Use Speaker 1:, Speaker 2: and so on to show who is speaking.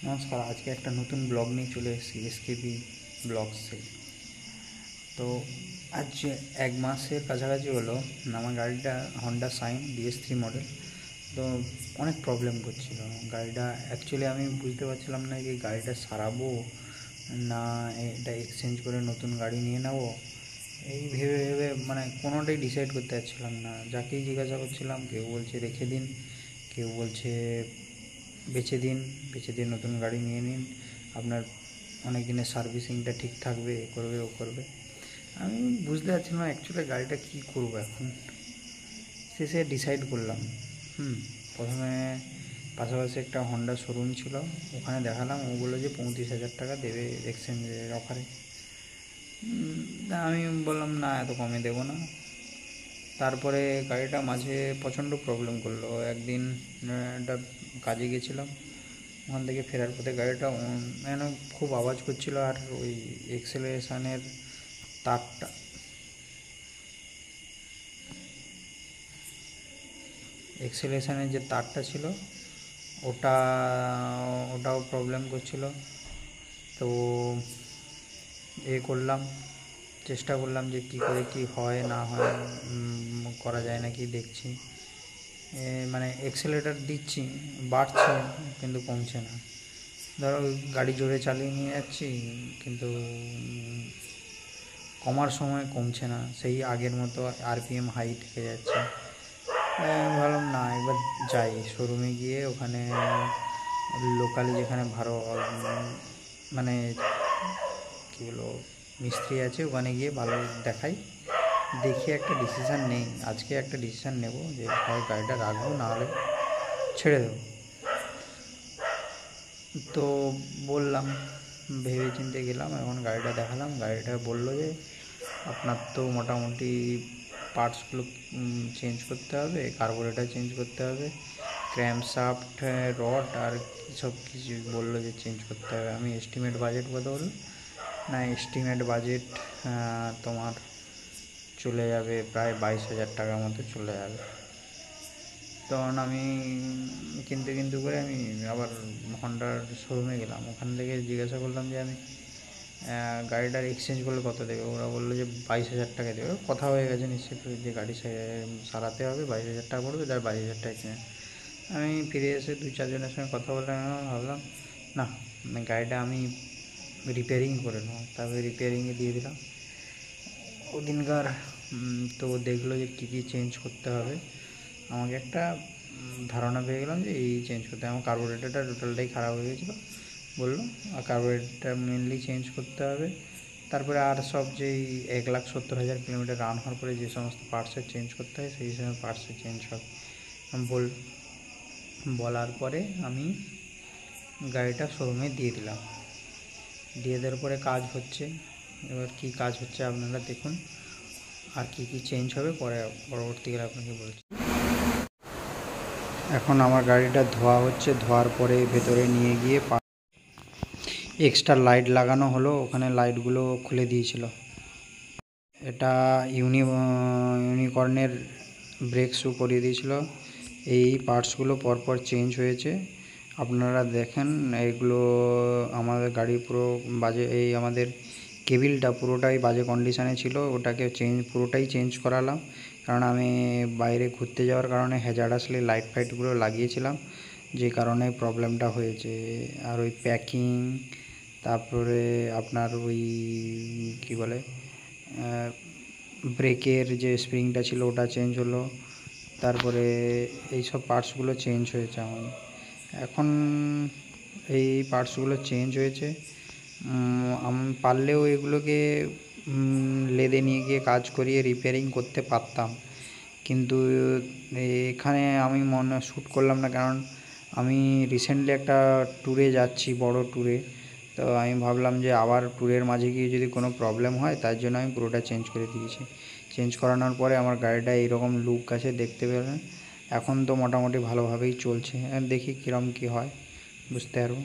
Speaker 1: নমস্কার। আজকে একটা নতুন ব্লগ নিয়ে চলে এসেছি এসকেবি ব্লগসে। তো আজ 1 মাসের কাছাকাছি হলো আমার গাড়িটা হন্ডা সাইন DS3 মডেল। তো অনেক প্রবলেম করছিল গাড়িটা। অ্যাকচুয়ালি আমি বুঝতে পারছিলাম না যে গাড়িটা সারাবো না এটা এক্সচেঞ্জ করে নতুন গাড়ি নিয়ে নেবো। এই ভেবে ভেবে মানে কোনোটাই ডিসাইড করতে পারছিলাম না। যাকেই জিজ্ঞাসা করছিলাম কেউ বলছে রেখে দিন, কেউ বলছে বেচে দিন, নতুন গাড়ি নিয়ে নিন, আপনার অনেক দিনের সার্ভিসিংটা ঠিক থাকবে, এ করবে ও করবে। আমি বুঝতে পারছি না অ্যাকচুয়ালি গাড়িটা কী করবো এখন। শেষে ডিসাইড করলাম। প্রথমে পাশাপাশি একটা হন্ডা শোরুম ছিল, ওখানে দেখালাম। ও বললো যে 35,000 টাকা দেবে এক্সচেঞ্জের অফারে। আমি বললাম না, এত কমে দেবো না। তারপরে গাড়িটা মাঝে প্রচণ্ড প্রবলেম করলো। একদিন একটা কাজে গেছিলাম, ওখান থেকে ফেরার পথে গাড়িটা মানে খুব আওয়াজ করছিল। আর ওই এক্সেলারেশনের তারটা, এক্সেলারেশনের যে তারটা ছিল ওটা ওটাও প্রবলেম করছিল। তো চেষ্টা করলাম যে কী করে কী হয় না হয়, করা যায় নাকি দেখছি। মানে এক্সেলেটার দিচ্ছি, বাড়ছে কিন্তু কমছে না। ধরো গাড়ি জোরে চালিয়ে নিয়ে যাচ্ছি, কিন্তু কমার সময় কমছে না, সেই আগের মতো RPM হাই থেকে যাচ্ছে। আমি ভাবলাম না, এবার যাই শোরুমে গিয়ে ওখানে লোকালি যেখানে ভালো মানে কী বলবো মিস্ত্রি আছে, ওখানে গিয়ে ভালো দেখাই, দেখি একটা ডিসিশান নেই। আজকে একটা ডিসিশান নেব যে হয় গাড়িটা রাখবো, নাহলে ছেড়ে দেবো। তো বললাম, ভেবে চিন্তে গেলাম, এখন গাড়িটা দেখালাম। গাড়িটা বললো যে আপনার তো মোটামুটি পার্টসগুলো চেঞ্জ করতে হবে, কার্বোরেটর চেঞ্জ করতে হবে, ক্র্যাঙ্কশ্যাফট, রড আর সব কিছু বললো যে চেঞ্জ করতে হবে। আমি এস্টিমেট বাজেট বললো না, এস্টিমেট বাজেট তোমার চলে যাবে প্রায় 22,000 টাকার মতো চলে যাবে। তখন আমি কিন্তু করে আমি আবার হন্ডার শোরুমে গেলাম। ওখান থেকে জিজ্ঞাসা করলাম যে আমি গাড়িটার এক্সচেঞ্জ করলে কত দেবে। ওরা বললো যে 22,000 টাকা দেবে। কথা হয়ে গেছে নিশ্চয়ই যে গাড়ি সারাতে হবে, 22,000 টাকা পড়বে, তার 22,000 টাকা এক্সচেঞ্জ। আমি ফিরে এসে 2-4 জনের সঙ্গে কথা বললাম, ভাবলাম না, গাড়িটা আমি রিপেয়ারিং করে নেবো। তারপরে রিপেয়ারিংয়ে দিয়ে দিলাম ওদিনকার। তো দেখলো যে কী কী চেঞ্জ করতে হবে। আমাকে একটা ধারণা পেয়ে গেলাম যে এই চেঞ্জ করতে হবে। আমার কার্বোরেটরটা টোটালটাই খারাপ হয়ে গেছিলো বললো, আর কার্বোরেটরটা মেনলি চেঞ্জ করতে হবে। তারপরে আর সব যেই 1,70,000 কিলোমিটার রান হওয়ার পরে যে সমস্ত পার্টসের চেঞ্জ করতে হয়, সেই সময় পার্টসের চেঞ্জ হবে বলার পরে আমি গাড়িটা শোরুমে দিয়ে দিলাম। দিয়ে দেওয়ার পরে কাজ হচ্ছে। এবার কী কাজ হচ্ছে আপনারা দেখুন, আর কী কী চেঞ্জ হবে পরবর্তীকালে আপনাকে বলছি। এখন আমার গাড়িটা ধোয়া হচ্ছে। ধোয়ার পরে ভেতরে নিয়ে গিয়ে এক্সট্রা লাইট লাগানো হলো। ওখানে লাইটগুলো খুলে দিয়েছিল। এটা ইউনিকর্নের ব্রেক শু করিয়ে দিয়েছিল। এই পার্টসগুলো পরপর চেঞ্জ হয়েছে। আপনারা দেখেন, এগুলো আমাদের গাড়ি পুরো বাজে। এই আমাদের কেবিলটা পুরোটাই বাজে কন্ডিশানে ছিল, ওটাকে পুরোটাই চেঞ্জ করালাম। কারণ আমি বাইরে ঘুরতে যাওয়ার কারণে হ্যাজার্ডাসলি লাইট ফাইটগুলো লাগিয়েছিলাম, যে কারণে প্রবলেমটা হয়েছে। আর ওই প্যাকিং, তারপরে আপনার ওই কী বলে ব্রেকের যে স্প্রিংটা ছিল ওটা চেঞ্জ হলো। তারপরে এই সব পার্টসগুলো চেঞ্জ হয়েছে আমার। এখন এই পার্টসগুলো চেঞ্জ হয়েছে। আমি পারলেও এগুলোকে লেদে নিয়ে গিয়ে কাজ করিয়ে রিপেয়ারিং করতে পারতাম, কিন্তু এখানে আমি মনে শ্যুট করলাম না। কারণ আমি রিসেন্টলি একটা ট্যুরে যাচ্ছি, বড় ট্যুরে। তো আমি ভাবলাম যে আবার ট্যুরের মাঝে গিয়ে যদি কোনো প্রবলেম হয়, তার জন্য আমি পুরোটা চেঞ্জ করে দিয়েছি। চেঞ্জ করানোর পরে আমার গাড়িটা এইরকম লুক আছে, দেখতে পেলেন। এখন তো মোটামুটি ভালোভাবেই চলছে। দেখি কীরকম কী হয়, বুঝতে পারবো।